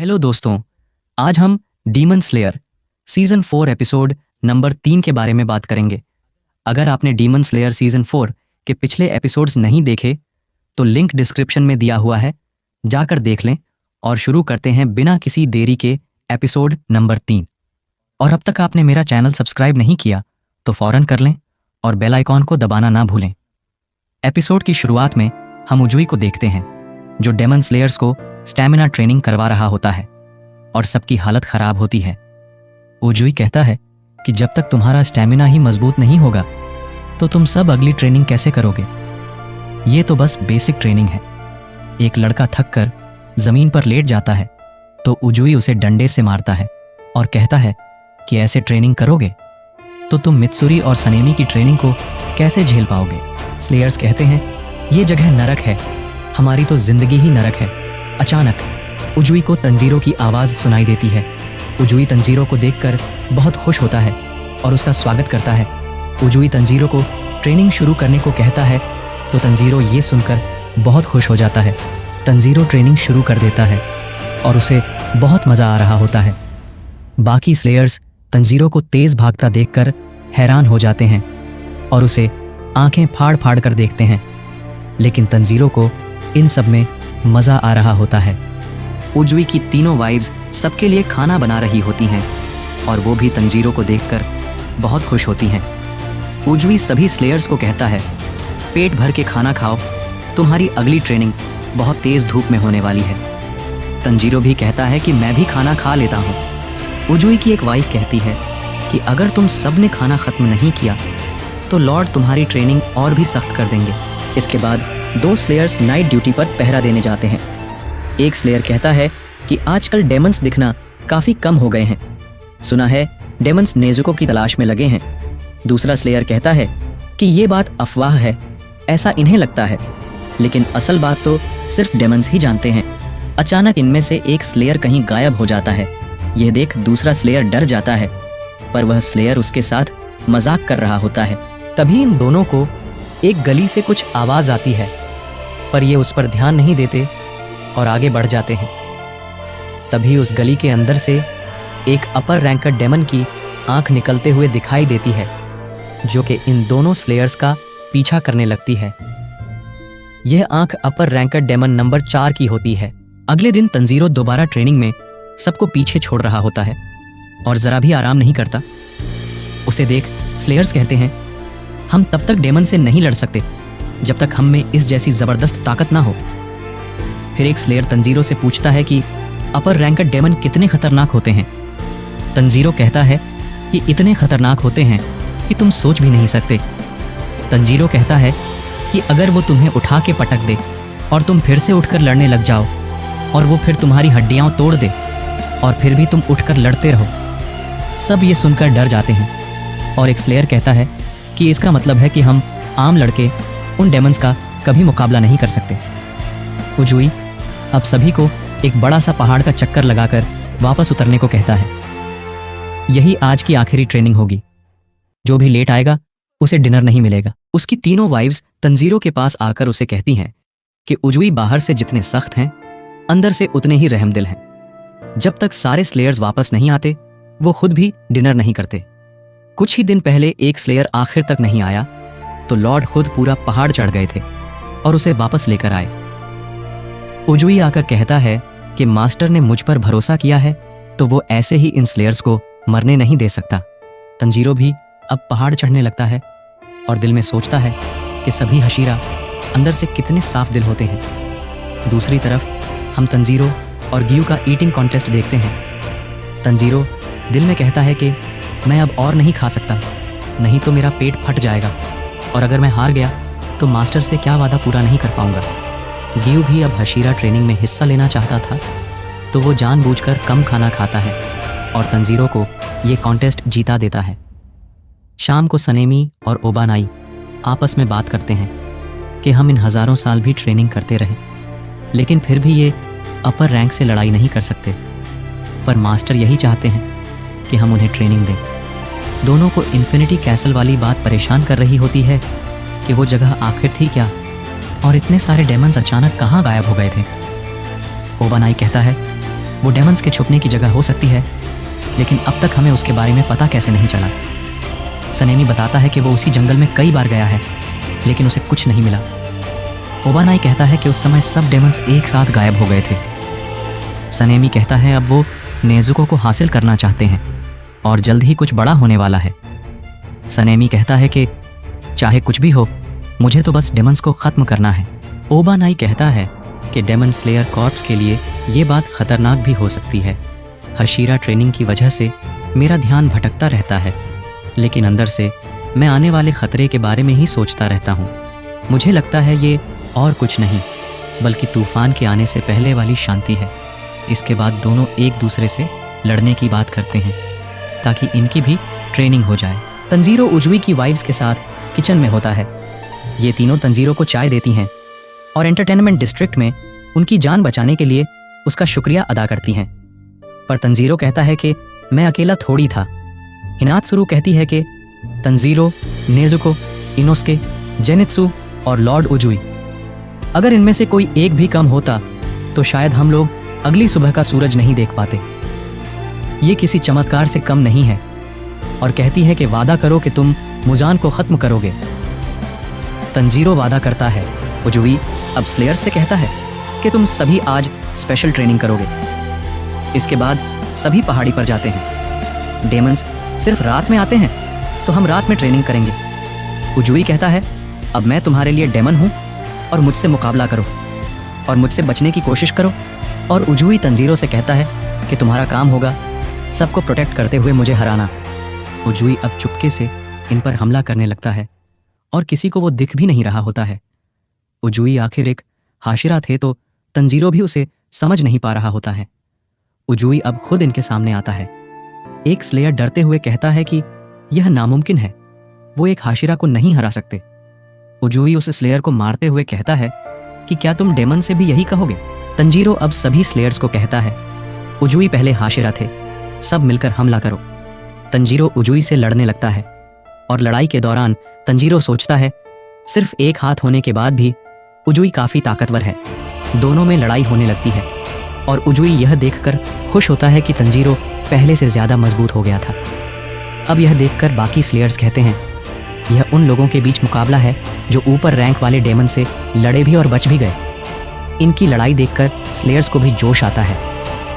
Hello दोस्तों, आज हम demon slayer season 4 episode number 3 के बारे में बात करेंगे। अगर आपने डीमन स्लेयर सीजन 4 के पिछले एपिसोड्स नहीं देखे तो लिंक डिस्क्रिप्शन में दिया हुआ है, जाकर देख लें। और शुरू करते हैं बिना किसी देरी के एपिसोड नंबर 3। और अब तक आपने मेरा चैनल सब्सक्राइब नहीं किया तो फौरन कर लें और बेल आइकॉन को दबाना ना भूलें। एपिसोड की शुरुआत में हम उजुई को देखते हैं जो डेमन स्लेयर्स को स्टैमिना ट्रेनिंग करवा रहा होता है और सबकी हालत खराब होती है। उजुई कहता है कि जब तक तुम्हारा स्टैमिना ही मजबूत नहीं होगा तो तुम सब अगली ट्रेनिंग कैसे करोगे। ये तो बस बेसिक ट्रेनिंग है। एक लड़का थक कर जमीन पर लेट जाता है तो उजुई उसे डंडे से मारता है और कहता है कि ऐसे ट्रेनिंग करोगे तो तुम मित्सुरी और सनेमी की ट्रेनिंग को कैसे झेल पाओगे। स्लेयर्स कहते हैं ये जगह नरक है, हमारी तो जिंदगी ही नरक है। अचानक उजुई को तंजीरो की आवाज़ सुनाई देती है। उजुई तंजीरो को देखकर बहुत खुश होता है और उसका स्वागत करता है। उजुई तंजीरो को ट्रेनिंग शुरू करने को कहता है तो तंजीरो ये सुनकर बहुत खुश हो जाता है। तंजीरो ट्रेनिंग शुरू कर देता है और उसे बहुत मज़ा आ रहा होता है। बाकी स्लेयर्स तंजीरो को तेज़ भागता देखकर हैरान हो जाते हैं और उसे आंखें फाड़ फाड़ कर देखते हैं, लेकिन तंजीरो को इन सब में मज़ा आ रहा होता है। उजुई की तीनों वाइव्स सबके लिए खाना बना रही होती हैं और वो भी तंजीरो को देखकर बहुत खुश होती हैं। उजुई सभी स्लेयर्स को कहता है पेट भर के खाना खाओ, तुम्हारी अगली ट्रेनिंग बहुत तेज़ धूप में होने वाली है। तंजीरो भी कहता है कि मैं भी खाना खा लेता हूँ। उजुई की एक वाइफ कहती है कि अगर तुम सब ने खाना ख़त्म नहीं किया तो लॉर्ड तुम्हारी ट्रेनिंग और भी सख्त कर देंगे। इसके बाद दो स्लेयर्स नाइट ड्यूटी पर पहरा देने जाते हैं। एक स्लेयर कहता है कि आजकल डेमन्स दिखना काफ़ी कम हो गए हैं, सुना है डेमन्स नेजुको की तलाश में लगे हैं। दूसरा स्लेयर कहता है कि ये बात अफवाह है, ऐसा इन्हें लगता है, लेकिन असल बात तो सिर्फ डेमन्स ही जानते हैं। अचानक इनमें से एक स्लेयर कहीं गायब हो जाता है। यह देख दूसरा स्लेयर डर जाता है, पर वह स्लेयर उसके साथ मजाक कर रहा होता है। तभी इन दोनों को एक गली से कुछ आवाज़ आती है, पर ये उस पर ध्यान नहीं देते और आगे बढ़ जाते हैं। तभी उस गली के अंदर से एक अपर रैंकर डेमन की आंख निकलते हुए दिखाई देती है, जो कि इन दोनों स्लेयर्स का पीछा करने लगती है। यह आंख अपर रैंकर डेमन नंबर 4 की होती है। अगले दिन तंजीरो दोबारा ट्रेनिंग में सबको पीछे छोड़ रहा होता है और जरा भी आराम नहीं करता। उसे देख स्लेयर्स कहते हैं हम तब तक डेमन से नहीं लड़ सकते जब तक हम में इस जैसी जबरदस्त ताकत ना हो। फिर एक स्लेयर तंजीरो से पूछता है कि अपर रैंकर डेमन कितने खतरनाक होते हैं। तंजीरो कहता है कि इतने खतरनाक होते हैं कि तुम सोच भी नहीं सकते। तंजीरो कहता है कि अगर वो तुम्हें उठा के पटक दे और तुम फिर से उठकर लड़ने लग जाओ और वो फिर तुम्हारी हड्डियां तोड़ दे और फिर भी तुम उठकर लड़ते रहो। सब ये सुनकर डर जाते हैं और एक स्लेयर कहता है कि इसका मतलब है कि हम आम लड़के उन डेमन्स का कभी मुकाबला नहीं कर सकते। उजुई अब सभी को एक बड़ा सा पहाड़ का चक्कर लगाकर वापस उतरने को कहता है। यही आज की आखिरी ट्रेनिंग होगी। जो भी लेट आएगा उसे डिनर नहीं मिलेगा। उसकी तीनों वाइव्स तंजीरो के पास आकर उसे कहती हैं कि उजुई बाहर से जितने सख्त हैं अंदर से उतने ही रहमदिल हैं। जब तक सारे स्लेयर्स वापस नहीं आते वो खुद भी डिनर नहीं करते। कुछ ही दिन पहले एक स्लेयर आखिर तक नहीं आया तो लॉर्ड खुद पूरा पहाड़ चढ़ गए थे और उसे वापस लेकर आए। उजुई आकर कहता है कि मास्टर ने मुझ पर भरोसा किया है तो वो ऐसे ही इन स्लेयर्स को मरने नहीं दे सकता। तंजीरो भी अब पहाड़ चढ़ने लगता है और दिल में सोचता है कि सभी हशीरा अंदर से कितने साफ दिल होते हैं। दूसरी तरफ हम तंजीरो और गियू का ईटिंग कॉन्टेस्ट देखते हैं। तंजीरो दिल में कहता है कि मैं अब और नहीं खा सकता, नहीं तो मेरा पेट फट जाएगा और अगर मैं हार गया तो मास्टर से क्या वादा पूरा नहीं कर पाऊंगा। गियू भी अब हशीरा ट्रेनिंग में हिस्सा लेना चाहता था तो वो जानबूझकर कम खाना खाता है और तंजीरो को ये कॉन्टेस्ट जीता देता है। शाम को सनेमी और ओबानाई आपस में बात करते हैं कि हम इन हज़ारों साल भी ट्रेनिंग करते रहे लेकिन फिर भी ये अपर रैंक से लड़ाई नहीं कर सकते, पर मास्टर यही चाहते हैं कि हम उन्हें ट्रेनिंग दें। दोनों को इन्फिनिटी कैसल वाली बात परेशान कर रही होती है कि वो जगह आखिर थी क्या और इतने सारे डेमन्स अचानक कहाँ गायब हो गए थे। ओबानाई कहता है वो डेमन्स के छुपने की जगह हो सकती है, लेकिन अब तक हमें उसके बारे में पता कैसे नहीं चला। सनेमी बताता है कि वो उसी जंगल में कई बार गया है, लेकिन उसे कुछ नहीं मिला। ओबानाई कहता है कि उस समय सब डेमन्स एक साथ गायब हो गए थे। सनेमी कहता है अब वो नेजुको को हासिल करना चाहते हैं और जल्द ही कुछ बड़ा होने वाला है। सनेमी कहता है कि चाहे कुछ भी हो, मुझे तो बस डेमन्स को खत्म करना है। ओबानाई कहता है कि डेमन स्लेयर कॉर्प्स के लिए ये बात खतरनाक भी हो सकती है। हशीरा ट्रेनिंग की वजह से मेरा ध्यान भटकता रहता है, लेकिन अंदर से मैं आने वाले खतरे के बारे में ही सोचता रहता हूँ। मुझे लगता है ये और कुछ नहीं बल्कि तूफान के आने से पहले वाली शांति है। इसके बाद दोनों एक दूसरे से लड़ने की बात करते हैं ताकि इनकी भी ट्रेनिंग हो जाए। तंजीरो उजुई की वाइफ्स के साथ किचन में होता है। ये तीनों तंजीरो को चाय देती हैं और एंटरटेनमेंट डिस्ट्रिक्ट में उनकी जान बचाने के लिए उसका शुक्रिया अदा करती हैं। पर तंजीरो कहता है कि मैं अकेला थोड़ी था। हिनात्सुरु कहती है कि तंजीरो, नेजुको, इनोस्के, जेनित्सु और लॉर्ड उजुई, अगर इनमें से कोई एक भी कम होता तो शायद हम लोग अगली सुबह का सूरज नहीं देख पाते। ये किसी चमत्कार से कम नहीं है। और कहती है कि वादा करो कि तुम मुजान को खत्म करोगे। तंजीरो वादा करता है। उजुई अब स्लेयर्स से कहता है कि तुम सभी आज स्पेशल ट्रेनिंग करोगे। इसके बाद सभी पहाड़ी पर जाते हैं। डेमन्स सिर्फ रात में आते हैं तो हम रात में ट्रेनिंग करेंगे। उजुई कहता है अब मैं तुम्हारे लिए डेमन हूँ और मुझसे मुकाबला करो और मुझसे बचने की कोशिश करो। और उजुई तंजीरो से कहता है कि तुम्हारा काम होगा सबको प्रोटेक्ट करते हुए मुझे हराना। उजुई अब चुपके से इन पर हमला करने लगता है और किसी को वो दिख भी नहीं रहा होता है। उजुई आखिर एक हाशिरा थे तो तंजीरो भी उसे समझ नहीं पा रहा होता है। उजुई अब खुद इनके सामने आता है। एक स्लेयर डरते हुए कहता है कि यह नामुमकिन है, वो एक हाशिरा को नहीं हरा सकते। उजुई उस स्लेयर को मारते हुए कहता है कि क्या तुम डेमन से भी यही कहोगे। तंजीरो अब सभी स्लेयर्स को कहता है उजुई पहले हाशिरा थे, सब मिलकर हमला करो। तंजीरो उजुई से लड़ने लगता है और लड़ाई के दौरान तंजीरो सोचता है सिर्फ एक हाथ होने के बाद भी उजुई काफी ताकतवर है। दोनों में लड़ाई होने लगती है और उजुई यह देखकर खुश होता है कि तंजीरो पहले से ज्यादा मजबूत हो गया था। अब यह देखकर बाकी स्लेयर्स कहते हैं यह उन लोगों के बीच मुकाबला है जो ऊपर रैंक वाले डेमन से लड़े भी और बच भी गए। इनकी लड़ाई देखकर स्लेयर्स को भी जोश आता है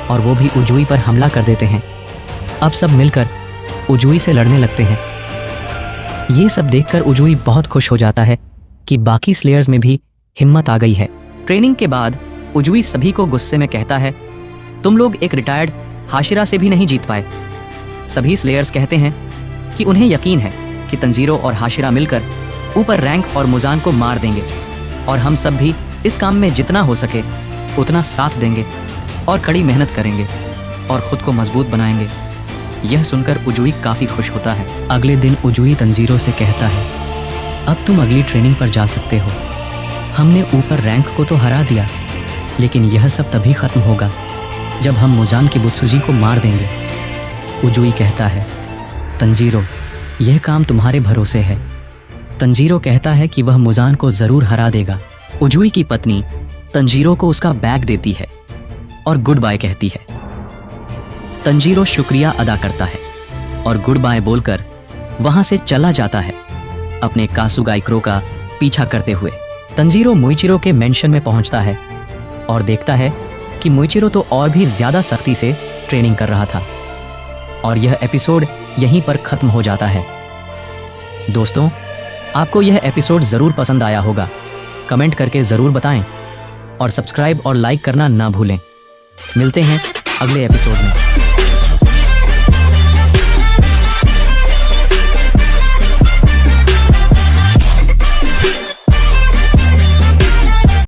और वो भी उजुई पर हमला कर देते हैं। अब सब मिलकर उजुई से लड़ने लगते हैं। ये सब देखकर उजुई बहुत खुश हो जाता है कि बाकी स्लेयर्स में भी हिम्मत आ गई है। ट्रेनिंग के बाद उजुई सभी को गुस्से में कहता है तुम लोग एक रिटायर्ड हाशिरा से भी नहीं जीत पाए। सभी स्लेयर्स कहते हैं कि उन्हें यकीन है कि तंजीरो और हाशिरा मिलकर ऊपर रैंक और मुजान को मार देंगे और हम सब भी इस काम में जितना हो सके उतना साथ देंगे और कड़ी मेहनत करेंगे और खुद को मजबूत बनाएंगे। यह सुनकर उजुई काफी खुश होता है। अगले दिन उजुई तंजीरो से कहता है अब तुम अगली ट्रेनिंग पर जा सकते हो। हमने ऊपर रैंक को तो हरा दिया, लेकिन यह सब तभी खत्म होगा जब हम मुजान की बुत्सुजी को मार देंगे। उजुई कहता है तंजीरो यह काम तुम्हारे भरोसे है। तंजीरो कहता है कि वह मुजान को जरूर हरा देगा। उजुई की पत्नी तंजीरो को उसका बैग देती है और गुड बाय कहती है। तंजीरो शुक्रिया अदा करता है और गुड बाय बोलकर वहां से चला जाता है अपने कासुगाई क्रो का पीछा करते हुए। तंजीरो मुइचिरो के मेंशन में पहुंचता है और देखता है कि मुइचिरो तो और भी ज्यादा सख्ती से ट्रेनिंग कर रहा था। और यह एपिसोड यहीं पर खत्म हो जाता है। दोस्तों, आपको यह एपिसोड जरूर पसंद आया होगा। कमेंट करके जरूर बताएं और सब्सक्राइब और लाइक करना ना भूलें। मिलते हैं अगले एपिसोड में।